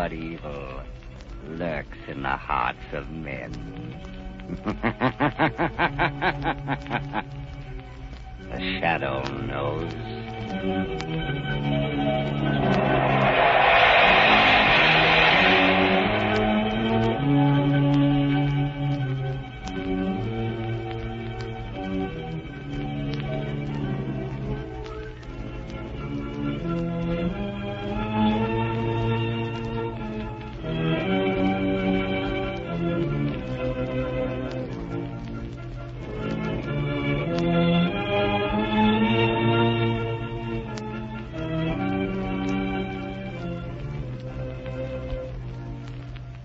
but evil lurks in the hearts of men. The shadow knows.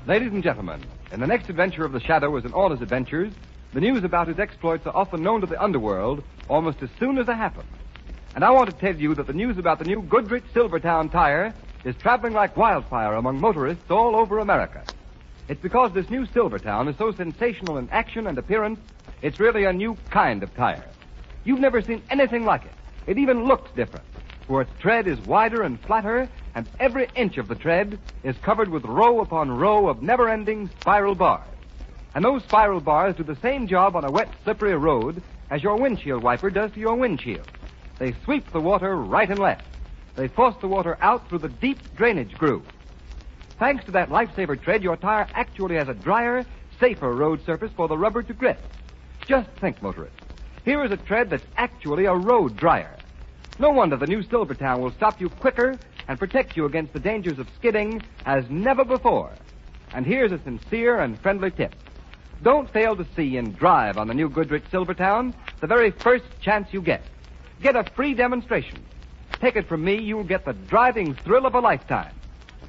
Ladies and gentlemen, in the next adventure of the Shadow as in all his adventures, the news about his exploits are often known to the underworld almost as soon as they happen. And I want to tell you that the news about the new Goodrich Silvertown tire is traveling like wildfire among motorists all over America. It's because this new Silvertown is so sensational in action and appearance, it's really a new kind of tire. You've never seen anything like it. It even looks different, for its tread is wider and flatter, and every inch of the tread is covered with row upon row of never-ending spiral bars. And those spiral bars do the same job on a wet, slippery road as your windshield wiper does to your windshield. They sweep the water right and left. They force the water out through the deep drainage groove. Thanks to that lifesaver tread, your tire actually has a drier, safer road surface for the rubber to grip. Just think, motorists. Here is a tread that's actually a road dryer. No wonder the new Silvertown will stop you quicker and protect you against the dangers of skidding as never before. And here's a sincere and friendly tip. Don't fail to see and drive on the new Goodrich Silvertown the very first chance you get. Get a free demonstration. Take it from me, you'll get the driving thrill of a lifetime.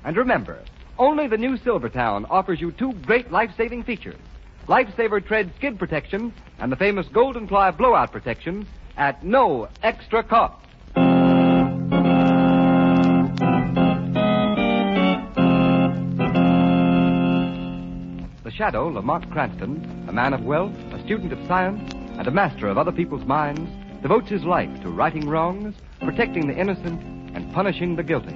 And remember, only the new Silvertown offers you two great life-saving features. Lifesaver tread skid protection and the famous Golden Ply blowout protection at no extra cost. The Shadow, Lamont Cranston, a man of wealth, a student of science, and a master of other people's minds, devotes his life to righting wrongs, protecting the innocent, and punishing the guilty.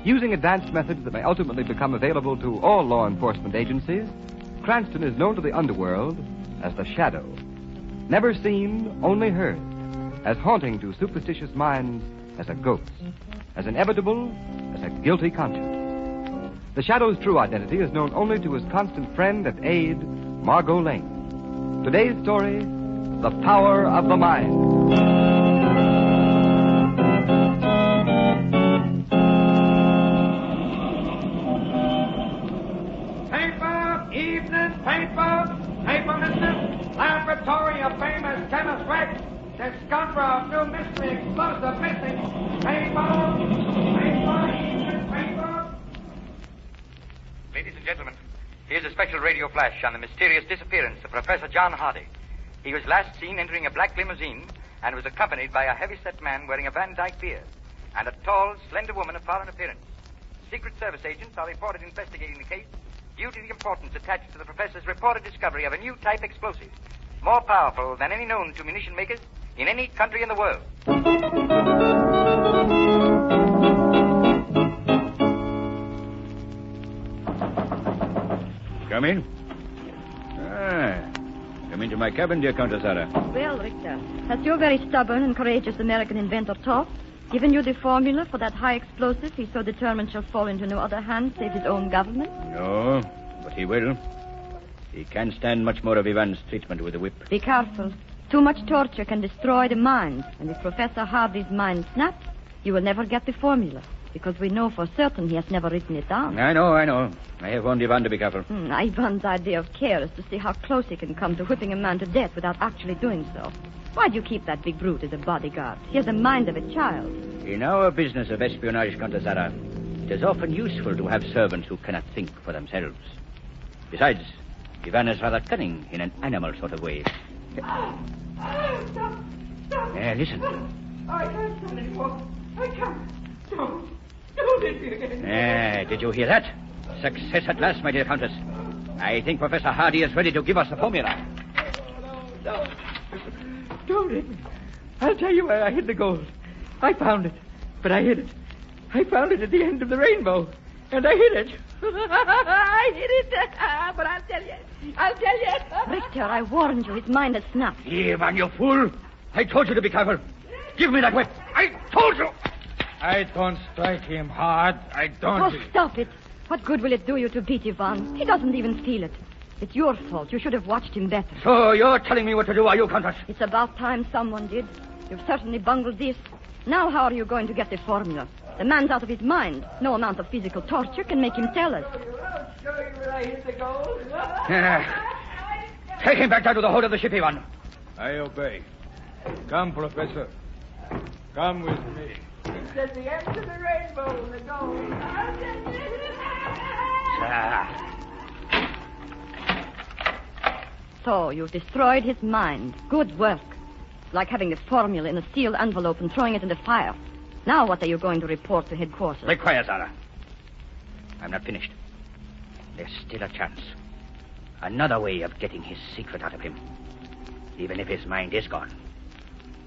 Using advanced methods that may ultimately become available to all law enforcement agencies, Cranston is known to the underworld as the Shadow. Never seen, only heard. As haunting to superstitious minds as a ghost. As inevitable as a guilty conscience. The Shadow's true identity is known only to his constant friend and aide, Margot Lane. Today's story, The Power of the Mind. Paper, evening paper, mister, laboratory of famous chemist Rex, discoverer of new mystery, explosive missing, paper, evening paper. Ladies and gentlemen, here's a special radio flash on the mysterious disappearance of Professor John Hardy. He was last seen entering a black limousine and was accompanied by a heavy-set man wearing a Van Dyke beard and a tall, slender woman of foreign appearance. Secret Service agents are reported investigating the case due to the importance attached to the professor's reported discovery of a new type explosive, more powerful than any known to munition makers in any country in the world. Come in. Come into my cabin, dear Countess Ada. Well, Richter, has your very stubborn and courageous American inventor talked? Given you the formula for that high explosive he so determined shall fall into no other hands save his own government? No, but he will. He can't stand much more of Ivan's treatment with the whip. Be careful. Too much torture can destroy the mind, and if Professor Hardy's mind snaps, you will never get the formula, because we know for certain he has never written it down. I know. I have warned Ivan to be careful. Ivan's idea of care is to see how close he can come to whipping a man to death without actually doing so. Why do you keep that big brute as a bodyguard? He has the mind of a child. In our business of espionage, Countess Ada, it is often useful to have servants who cannot think for themselves. Besides, Ivan is rather cunning in an animal sort of way. Stop. Listen. I can't stand anymore. I can't. Don't hit me again. Did you hear that? Success at last, my dear Countess. I think Professor Hardy is ready to give us the formula. No. Don't hit me. I'll tell you where I hid the gold. I found it, but I hid it. I found it at the end of the rainbow. And I hid it. I hid it. But I'll tell you. Richter, I warned you. His mind has snapped. Ivan, you fool. I told you to be careful. Give me that whip. I told you. I don't strike him hard. I don't. Oh, stop it. What good will it do you to beat Ivan? He doesn't even feel it. It's your fault. You should have watched him better. So you're telling me what to do, are you, Countess? It's about time someone did. You've certainly bungled this. Now how are you going to get the formula? The man's out of his mind. No amount of physical torture can make him tell us. I'll show you where I hit the gold. Take him back down to the hold of the ship, Ivan. I obey. Come, Professor. Come with me. It's at the end of the rainbow, the gold. So you've destroyed his mind. Good work. It's like having the formula in a sealed envelope and throwing it in the fire. Now what are you going to report to headquarters? Be quiet, Zara. I'm not finished. There's still a chance. Another way of getting his secret out of him. Even if his mind is gone.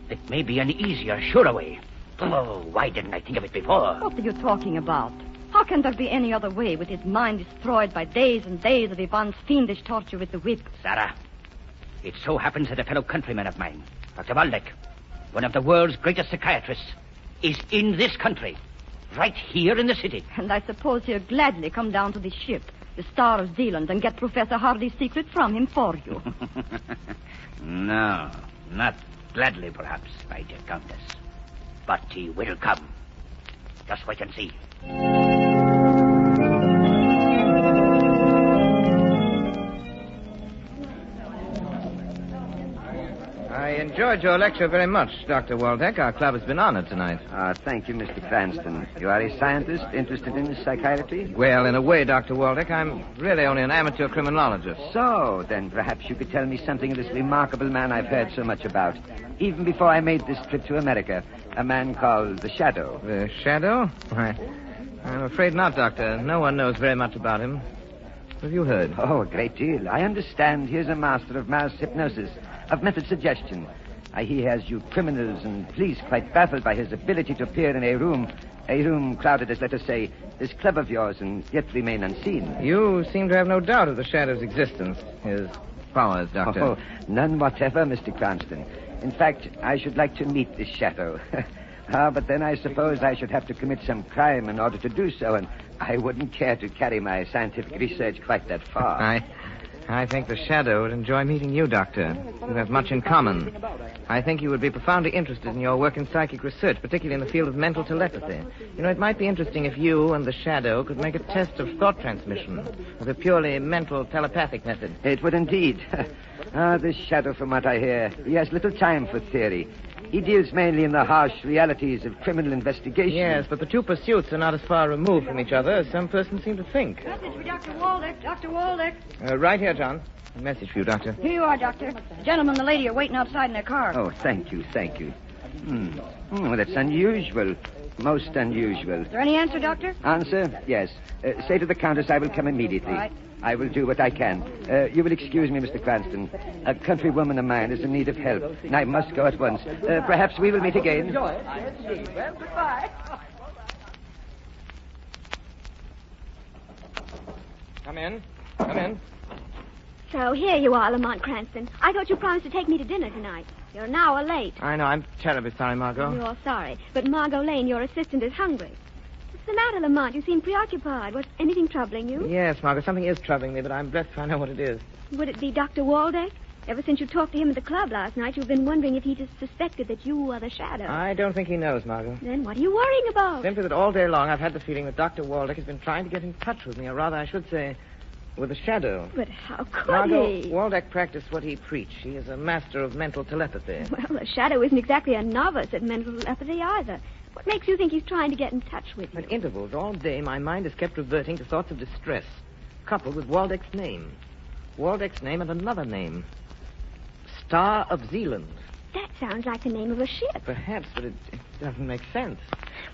It may be an easier, surer way. Oh, why didn't I think of it before? What are you talking about? How can there be any other way with his mind destroyed by days and days of Ivan's fiendish torture with the whip? Sarah, it so happens that a fellow countryman of mine, Dr. Waldeck, one of the world's greatest psychiatrists, is in this country, right here in the city. And I suppose he'll gladly come down to the ship, the Star of Zealand, and get Professor Hardy's secret from him for you. No, not gladly, perhaps, my dear Countess. But he will come. Just wait and see. I enjoyed your lecture very much, Dr. Waldeck. Our club has been honored tonight. Thank you, Mr. Cranston. You are a scientist interested in psychiatry? Well, in a way, Dr. Waldeck, I'm really only an amateur criminologist. So, then perhaps you could tell me something of this remarkable man I've heard so much about. Even before I made this trip to America, a man called the Shadow. The Shadow? I'm afraid not, Doctor. No one knows very much about him. What have you heard? Oh, a great deal. I understand he is a master of mass hypnosis, of method suggestion. He has you criminals and police quite baffled by his ability to appear in a room crowded as, let us say, this club of yours, and yet remain unseen. You seem to have no doubt of the Shadow's existence, his powers, Doctor. Oh, none whatever, Mr. Cranston. In fact, I should like to meet this Shadow. But then I suppose I should have to commit some crime in order to do so, and I wouldn't care to carry my scientific research quite that far. I think the Shadow would enjoy meeting you, Doctor. You have much in common. I think you would be profoundly interested in your work in psychic research, particularly in the field of mental telepathy. You know, it might be interesting if you and the Shadow could make a test of thought transmission with a purely mental telepathic method. It would indeed. This Shadow, from what I hear, he has little time for theory. He deals mainly in the harsh realities of criminal investigation. Yes, but the two pursuits are not as far removed from each other as some persons seem to think. Message for Dr. Waldeck. Dr. Waldeck. Right here, John. A message for you, Doctor. Here you are, Doctor. The gentleman and the lady are waiting outside in their car. Oh, thank you. That's unusual. Most unusual. Is there any answer, Doctor? Answer? Yes. Say to the Countess I will come immediately. All right. I will do what I can. You will excuse me, Mr. Cranston. A countrywoman of mine is in need of help, and I must go at once. Perhaps we will meet again. Well, goodbye. Come in. Come in. So here you are, Lamont Cranston. I thought you promised to take me to dinner tonight. You're an hour late. I know. I'm terribly sorry, Margot. You're sorry. But Margot Lane, your assistant, is hungry. What's the matter, Lamont? You seem preoccupied. Was anything troubling you? Yes, Margot, something is troubling me, but I'm blessed if I know what it is. Would it be Dr. Waldeck? Ever since you talked to him at the club last night, you've been wondering if he just suspected that you are the Shadow. I don't think he knows, Margot. Then what are you worrying about? Simply that all day long I've had the feeling that Dr. Waldeck has been trying to get in touch with me, or rather, I should say, with the Shadow. But how could Margot, he? Waldeck practiced what he preached. He is a master of mental telepathy. Well, the Shadow isn't exactly a novice at mental telepathy either. What makes you think he's trying to get in touch with you? At intervals all day, my mind has kept reverting to thoughts of distress, coupled with Waldeck's name. Waldeck's name and another name. Star of Zealand. That sounds like the name of a ship. Perhaps, but it doesn't make sense.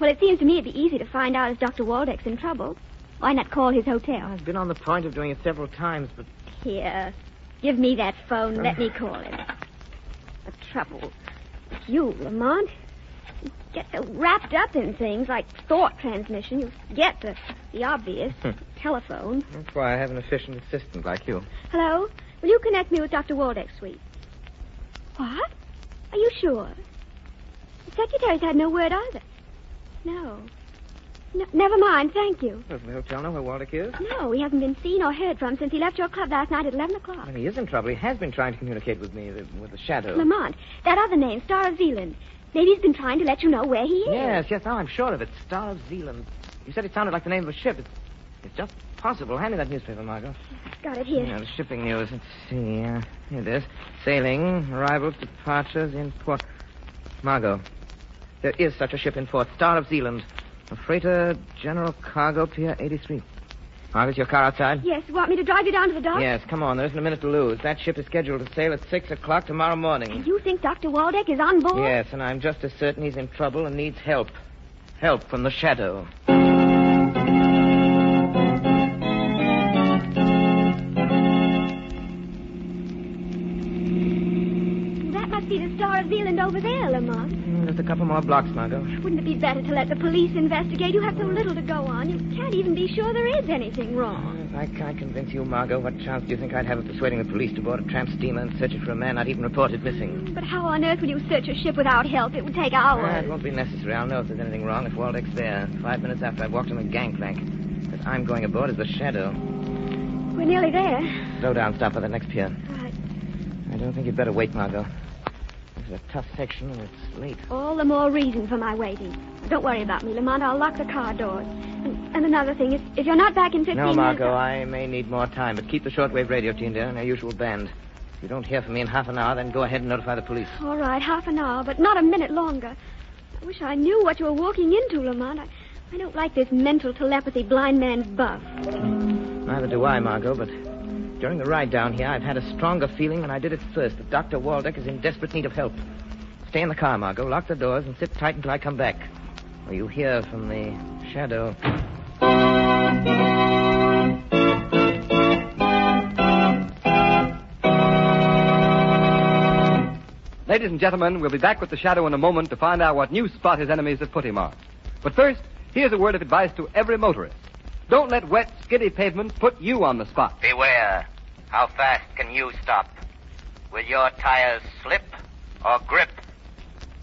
Well, it seems to me it'd be easy to find out if Dr. Waldeck's in trouble. Why not call his hotel? I've been on the point of doing it several times, but... Here, give me that phone. Let me call him. The trouble. It's you, Lamont. You get so wrapped up in things like thought transmission, you forget the The obvious. Telephone. That's why I have an efficient assistant like you. Hello? Will you connect me with Dr. Waldeck's suite? What? Are you sure? The secretary's had no word either. No, never mind, thank you. Does the hotel know where Waldeck is? No, he hasn't been seen or heard from since he left your club last night at 11 o'clock. Well, he is in trouble. He has been trying to communicate with me, with the Shadow. Lamont, that other name, Star of Zealand. Maybe he's been trying to let you know where he is. Yes, now I'm sure of it. Star of Zealand. You said it sounded like the name of a ship. It's just possible. Hand me that newspaper, Margot. Got it here. Yeah, the shipping news. Let's see. Here it is. Sailing, arrivals, departures in port. Margot, there is such a ship in port. Star of Zealand. A freighter, general cargo, Pier 83. Margot, is your car outside? Yes, you want me to drive you down to the dock? Yes, come on. There isn't a minute to lose. That ship is scheduled to sail at 6 o'clock tomorrow morning. You think Dr. Waldeck is on board? Yes, and I'm just as certain he's in trouble and needs help. Help from the Shadow. That must be the Star of Zealand over there, Lamont. Just a couple more blocks, Margot. Wouldn't it be better to let the police investigate? You have so little to go on. You can't even be sure there is anything wrong. If I can't convince you, Margot, what chance do you think I'd have of persuading the police to board a tramp steamer and search it for a man not even reported missing? But how on earth would you search a ship without help? It would take hours. It won't be necessary. I'll know if there's anything wrong if Waldeck's there. 5 minutes after I've walked on the gangplank. Because I'm going aboard as the Shadow. We're nearly there. Slow down. Stop at the next pier. Right. I don't think you'd better wait, Margot. This is a tough section and it's late. All the more reason for my waiting. Don't worry about me, Lamont. I'll lock the car doors. And another thing, if you're not back in 15 minutes... No, Margot, I may need more time, but keep the shortwave radio tuned in our usual band. If you don't hear from me in half an hour, then go ahead and notify the police. All right, half an hour, but not a minute longer. I wish I knew what you were walking into, Lamont. I don't like this mental telepathy blind man's buff. Neither do I, Margot, but during the ride down here, I've had a stronger feeling than I did at first that Dr. Waldeck is in desperate need of help. Stay in the car, Margot. Lock the doors and sit tight until I come back. Or you hear from the Shadow. Ladies and gentlemen, we'll be back with the Shadow in a moment to find out what new spot his enemies have put him on. But first, here's a word of advice to every motorist. Don't let wet, skiddy pavements put you on the spot. Beware. How fast can you stop? Will your tires slip or grip?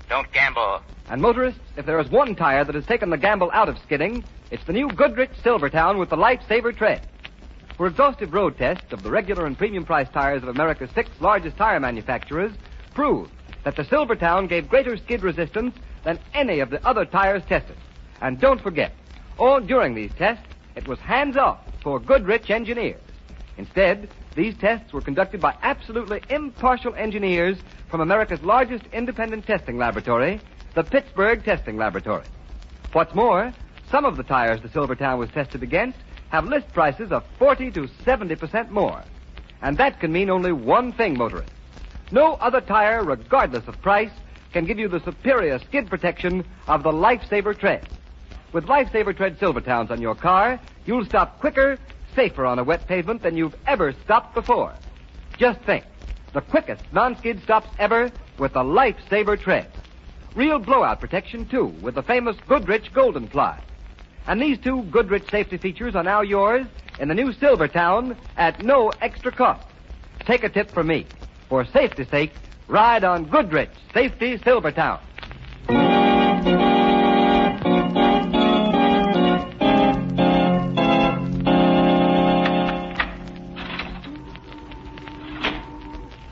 Don't gamble. And motorists, if there is one tire that has taken the gamble out of skidding, it's the new Goodrich Silvertown with the Lifesaver tread. For exhaustive road tests of the regular and premium price tires of America's 6 largest tire manufacturers proved that the Silvertown gave greater skid resistance than any of the other tires tested. And don't forget, all during these tests, it was hands-off for Goodrich engineers. Instead, these tests were conducted by absolutely impartial engineers from America's largest independent testing laboratory, the Pittsburgh Testing Laboratory. What's more, some of the tires the Silvertown was tested against have list prices of 40 to 70% more. And that can mean only one thing, motorists. No other tire, regardless of price, can give you the superior skid protection of the Lifesaver tread. With Lifesaver tread Silvertowns on your car, you'll stop quicker, safer on a wet pavement than you've ever stopped before. Just think, the quickest non-skid stops ever with the Lifesaver tread. Real blowout protection, too, with the famous Goodrich Golden Ply. And these 2 Goodrich safety features are now yours in the new Silvertown at no extra cost. Take a tip from me. For safety's sake, ride on Goodrich Safety Silvertown.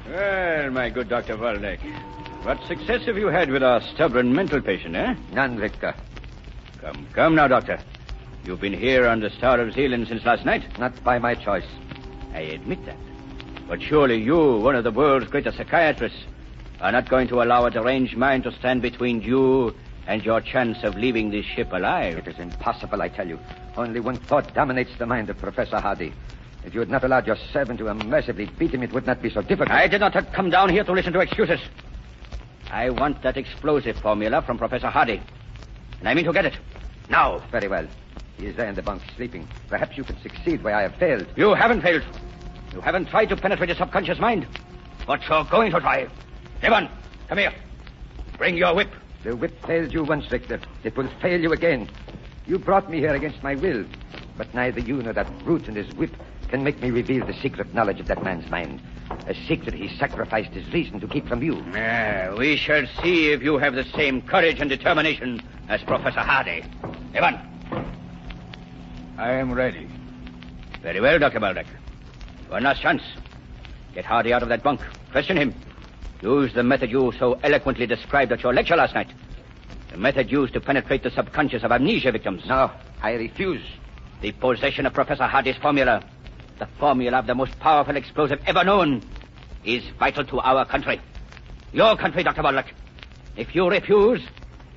Well, my good Dr. Waldeck, what success have you had with our stubborn mental patient, eh? None, Victor. Come now, Doctor. You've been here on the Star of Zealand since last night? Not by my choice. I admit that. But surely you, one of the world's greatest psychiatrists, are not going to allow a deranged mind to stand between you and your chance of leaving this ship alive. It is impossible, I tell you. Only one thought dominates the mind of Professor Hardy. If you had not allowed your servant to unmercifully beat him, it would not be so difficult. I did not come down here to listen to excuses. I want that explosive formula from Professor Hardy. And I mean to get it. Now. Very well. He is there in the bunk, sleeping. Perhaps you could succeed where I have failed. You haven't failed. You haven't tried to penetrate his subconscious mind. But you're going to try. Devon, come here. Bring your whip. The whip failed you once, Victor. It will fail you again. You brought me here against my will. But neither you nor that brute and his whip can make me reveal the secret knowledge of that man's mind. A secret he sacrificed his reason to keep from you. We shall see if you have the same courage and determination as Professor Hardy. Ivan. I am ready. Very well, Dr. Waldeck. One last chance. Get Hardy out of that bunk. Question him. Use the method you so eloquently described at your lecture last night. The method used to penetrate the subconscious of amnesia victims. No, I refuse. The possession of Professor Hardy's formula, the formula of the most powerful explosive ever known, is vital to our country. Your country, Dr. Waldeck. If you refuse,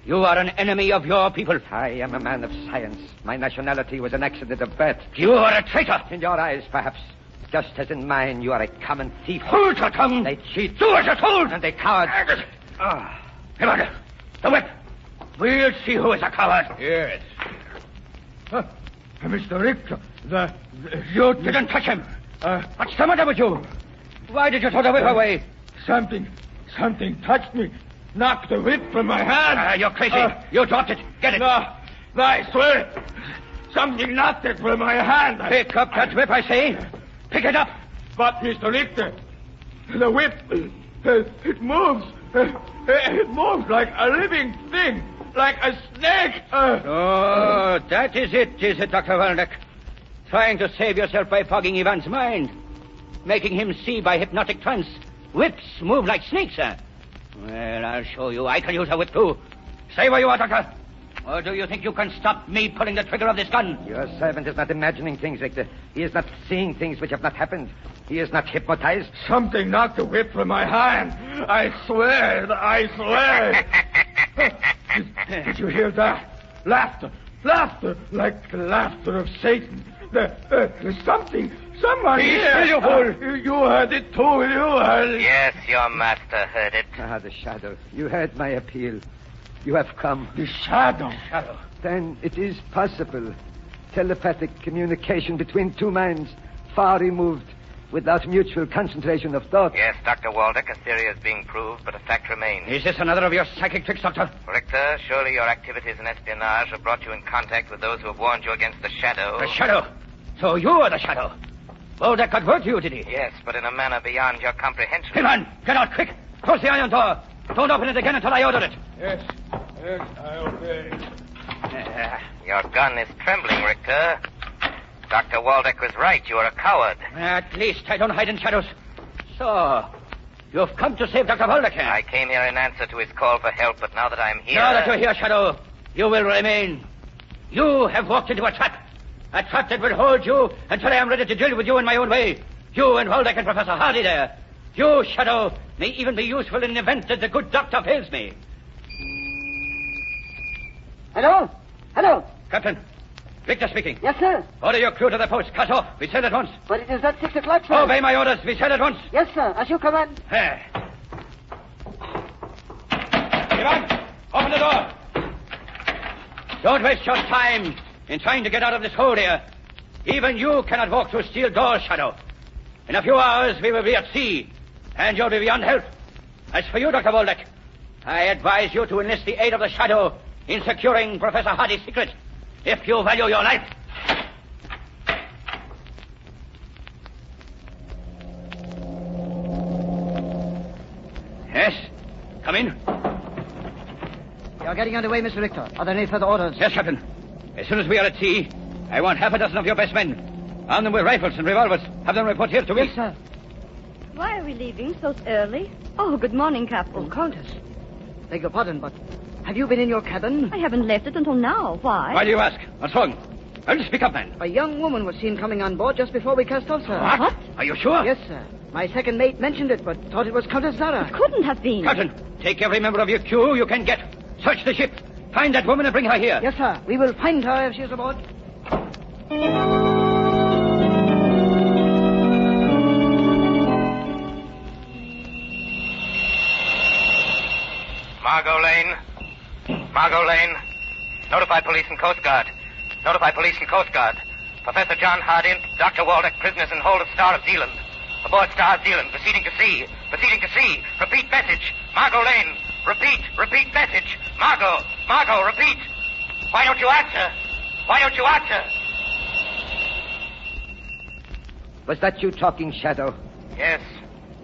you are an enemy of your people. I am a man of science. My nationality was an accident of birth. You are a traitor. In your eyes, perhaps. Just as in mine, you are a common thief. Hold your tongue. They cheat. Do as you're told. And they coward. Ivan, the whip. We'll see who is a coward. Yes. Mr. Richter, you didn't touch him. What's the matter with you? Why did you throw the whip away? Something touched me. Knocked the whip from my hand. You're crazy. You dropped it. Get it. No, I swear. Something knocked it from my hand. Pick up that whip, I say. Pick it up. But, Mr. Richter, the whip, it moves. It moves like a living thing. Like a snake. Oh, that is it, Dr. Waldeck? Trying to save yourself by fogging Ivan's mind. Making him see by hypnotic trance. Whips move like snakes, sir. Well, I'll show you. I can use a whip, too. Stay where you are, Doctor. Or do you think you can stop me pulling the trigger of this gun? Your servant is not imagining things, Richter. He is not seeing things which have not happened. He is not hypnotized. Something knocked the whip from my hand. I swear. Did you hear that? Laughter, like the laughter of Satan. Someone here. You fool. You heard it too, you heard it. Yes, your master heard it. The shadow. You heard my appeal. You have come. The shadow. Then it is possible. Telepathic communication between two minds, far removed, without mutual concentration of thought. Yes, Dr. Waldeck, a theory is being proved, but a fact remains. Is this another of your psychic tricks, Doctor? Richter, surely your activities in espionage have brought you in contact with those who have warned you against the shadow. The shadow? So you are the shadow? Waldeck got word to you, did he? Yes, but in a manner beyond your comprehension. Hey, man, get out quick. Close the iron door. Don't open it again until I order it. Yes, I obey. Your gun is trembling, Richter. Dr. Waldeck was right. You are a coward. At least I don't hide in shadows. So, you've come to save Dr. Waldeck, eh? I came here in answer to his call for help, but now that I'm here... Now that you're here, Shadow, you will remain. You have walked into a trap. A trap that will hold you until I am ready to deal with you in my own way. You and Waldeck and Professor Hardy there. You, Shadow, may even be useful in the event that the good doctor fails me. Hello? Captain, Victor speaking. Yes, sir. Order your crew to the post. Cut off. We sail at once. But it is not 6 o'clock, sir. Obey my orders. We sail at once. Yes, sir. As you command. Ivan, open the door. Don't waste your time in trying to get out of this hole here. Even you cannot walk through steel doors, Shadow. In a few hours, we will be at sea, and you'll be beyond help. As for you, Dr. Waldeck, I advise you to enlist the aid of the Shadow in securing Professor Hardy's secret, if you value your life. Yes? Come in. You're getting underway, Mr. Richter. Are there any further orders? Yes, Captain. As soon as we are at sea, I want half a dozen of your best men. Arm them with rifles and revolvers. Have them report here to me. Yes, sir. Why are we leaving so early? Oh, good morning, Captain. Oh, Countess. Beg your pardon, but have you been in your cabin? I haven't left it until now. Why? Why do you ask? What's wrong? Well, speak up, man. A young woman was seen coming on board just before we cast off, sir. What? Are you sure? Yes, sir. My second mate mentioned it, but thought it was Countess Zara. It couldn't have been. Captain, take every member of your crew you can get. Search the ship. Find that woman and bring her here. Yes, sir. We will find her if she's aboard. Margot Lane. Notify police and Coast Guard. Professor John Hardy and Dr. Waldeck, prisoners in hold of Star of Zealand. Aboard Star of Zealand, proceeding to sea. Repeat message. Margot Lane. Repeat message. Margot, repeat. Why don't you answer? Was that you talking, Shadow? Yes.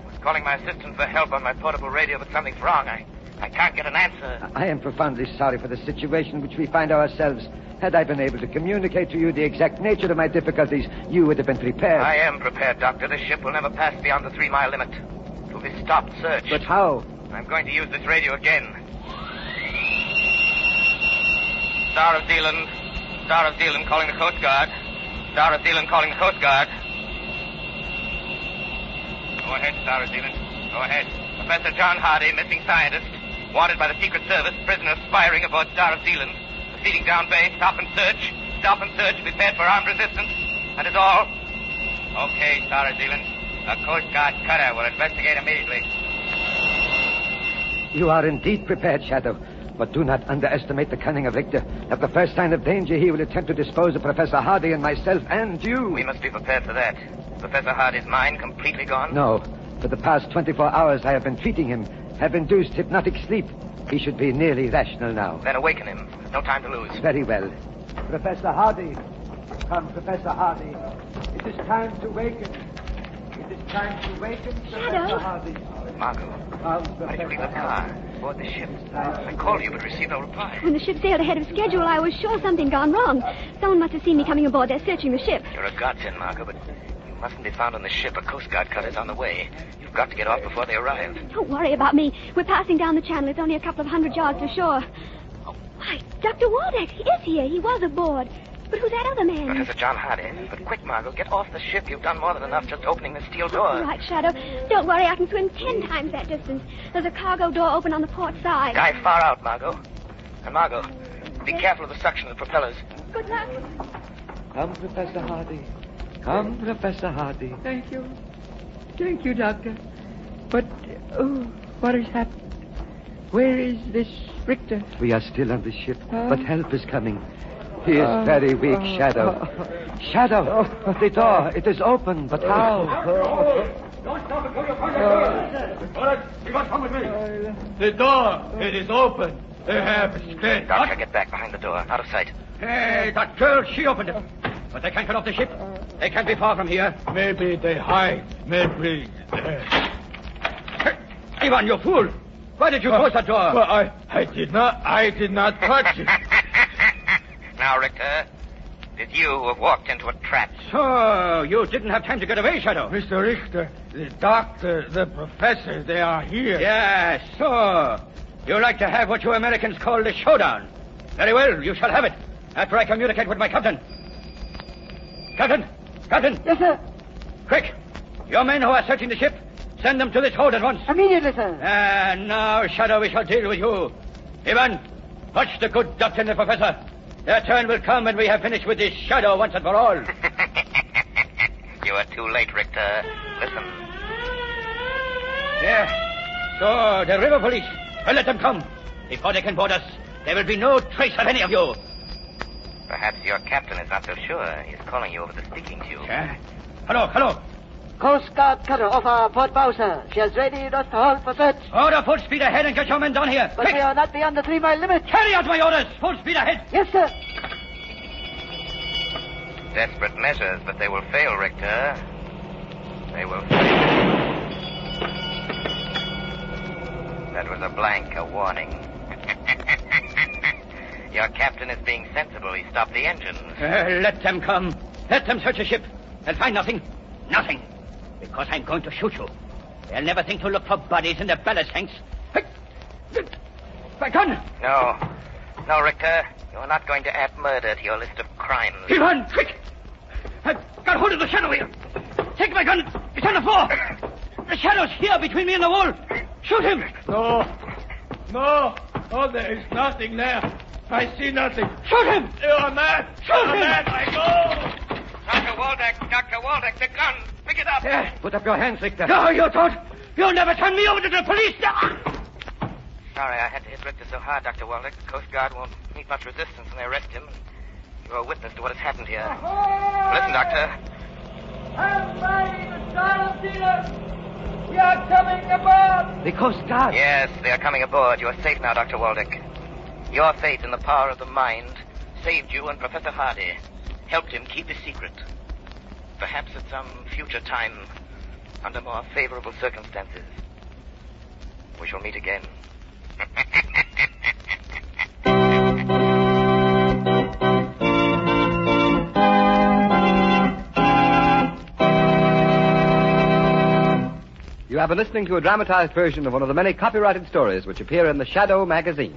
I was calling my assistant for help on my portable radio, but something's wrong. I can't get an answer. I am profoundly sorry for the situation in which we find ourselves. Had I been able to communicate to you the exact nature of my difficulties, you would have been prepared. I am prepared, Doctor. This ship will never pass beyond the 3-mile limit. It will be stopped, searched. But how? I'm going to use this radio again. Star of Zealand. Star of Zealand calling the Coast Guard. Star of Zealand calling the Coast Guard. Go ahead, Star of Zealand. Go ahead. Professor John Hardy, missing scientist. Wanted by the Secret Service. Prisoner spying aboard Star of Zealand. Proceeding down bay. Stop and search. Stop and search. Prepared for armed resistance. That is all. Okay, Star of Zealand. A Coast Guard cutter will investigate immediately. You are indeed prepared, Shadow. But do not underestimate the cunning of Richter. At the first sign of danger, he will attempt to dispose of Professor Hardy and myself and you. We must be prepared for that. Professor Hardy's mind completely gone? No. For the past 24 hours, I have been treating him. Have induced hypnotic sleep. He should be nearly rational now. Then awaken him. There's no time to lose. Very well. Professor Hardy. Come, Professor Hardy. It is time to waken. It is time to waken, Professor Hardy. Margot, why did you leave the car? Aboard the ship. I called you, but received no reply. When the ship sailed ahead of schedule, I was sure something gone wrong. Someone must have seen me coming aboard. They're searching the ship. You're a godsend, Margot, but you mustn't be found on the ship. A Coast Guard cutter's on the way. You've got to get off before they arrive. Don't worry about me. We're passing down the channel. It's only a couple of 100 yards to shore. Oh, why, Dr. Waldeck is here. He was aboard. But who's that other man? Professor John Hardy. But quick, Margot, get off the ship. You've done more than enough just opening the steel door. All right, Shadow. Don't worry, I can swim 10 times that distance. There's a cargo door open on the port side. Dive far out, Margot. And Margot, be careful of the suction of the propellers. Good luck. Come, Professor Hardy. Come, Professor Hardy. Thank you. Thank you, Doctor. But, what has happened? Where is this Richter? We are still on the ship, but help is coming. He is very weak, Shadow. Shadow, the door, it is open, but how? Don't stop until you find the door. You must come with me. The door, it is open. They have escaped. Doctor, get back behind the door, out of sight. Hey, that girl, she opened it. But they can't get off the ship. They can't be far from here. Maybe they hide. Maybe. Hey, Ivan, you fool. Why did you close that door? Well, I did not touch it. Now, Richter, it's you who have walked into a trap. So, you didn't have time to get away, Shadow. Mr. Richter, the doctor, the professor, they are here. Yes, so. You like to have what you Americans call the showdown. Very well, you shall have it. After I communicate with my captain. Captain. Yes, sir. Quick. Your men who are searching the ship, send them to this hold at once. Immediately, sir. And now, Shadow, we shall deal with you. Ivan, watch the good doctor and the professor. Their turn will come when we have finished with this Shadow once and for all. You are too late, Richter. Listen. Yeah. So, the river police. Well, let them come. Before they can board us, there will be no trace of any of you. Perhaps your captain is not so sure. He's calling you over the speaking tube. Yeah? Hello. Coast Guard cutter off our port bow, sir. She has readied us to hold for search. Order full speed ahead and get your men down here. But Quick. we are not beyond the 3-mile limit. Carry out my orders. Full speed ahead. Yes, sir. Desperate measures, but they will fail, Richter. They will fail. That was a blank, a warning. Your captain is being sensible. He stopped the engines. Let them come. Let them search the ship. They'll find nothing. Nothing. Because I'm going to shoot you. They'll never think to look for bodies in the ballast tanks. My gun! No, Richter. You're not going to add murder to your list of crimes. Ivan, quick! I've got hold of the Shadow here. Take my gun. It's on the floor. The Shadow's here between me and the wall. Shoot him. No, there is nothing there. I see nothing. Shoot him. You are mad. Shoot him. Mad. I go. Dr. Waldeck, the gun. Pick it up. Put up your hands, Richter. No, you don't. You'll never turn me over to the police. Sorry I had to hit Richter so hard, Dr. Waldeck. The Coast Guard won't meet much resistance when they arrest him. You're a witness to what has happened here. Listen, Doctor. I'm fighting the Star of Zealand. We are coming aboard. The Coast Guard. Yes, they are coming aboard. You are safe now, Dr. Waldeck. Your faith in the power of the mind saved you and Professor Hardy. Helped him keep his secret. Perhaps at some future time, under more favorable circumstances, we shall meet again. You have been listening to a dramatized version of one of the many copyrighted stories which appear in the Shadow magazine.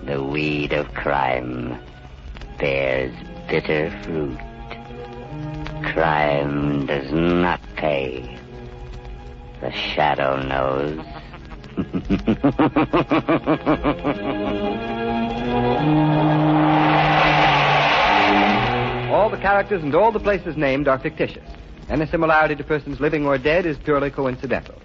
The weed of crime bears bitter fruit. Crime does not pay. The Shadow knows. All the characters and all the places named are fictitious. Any similarity to persons living or dead is purely coincidental.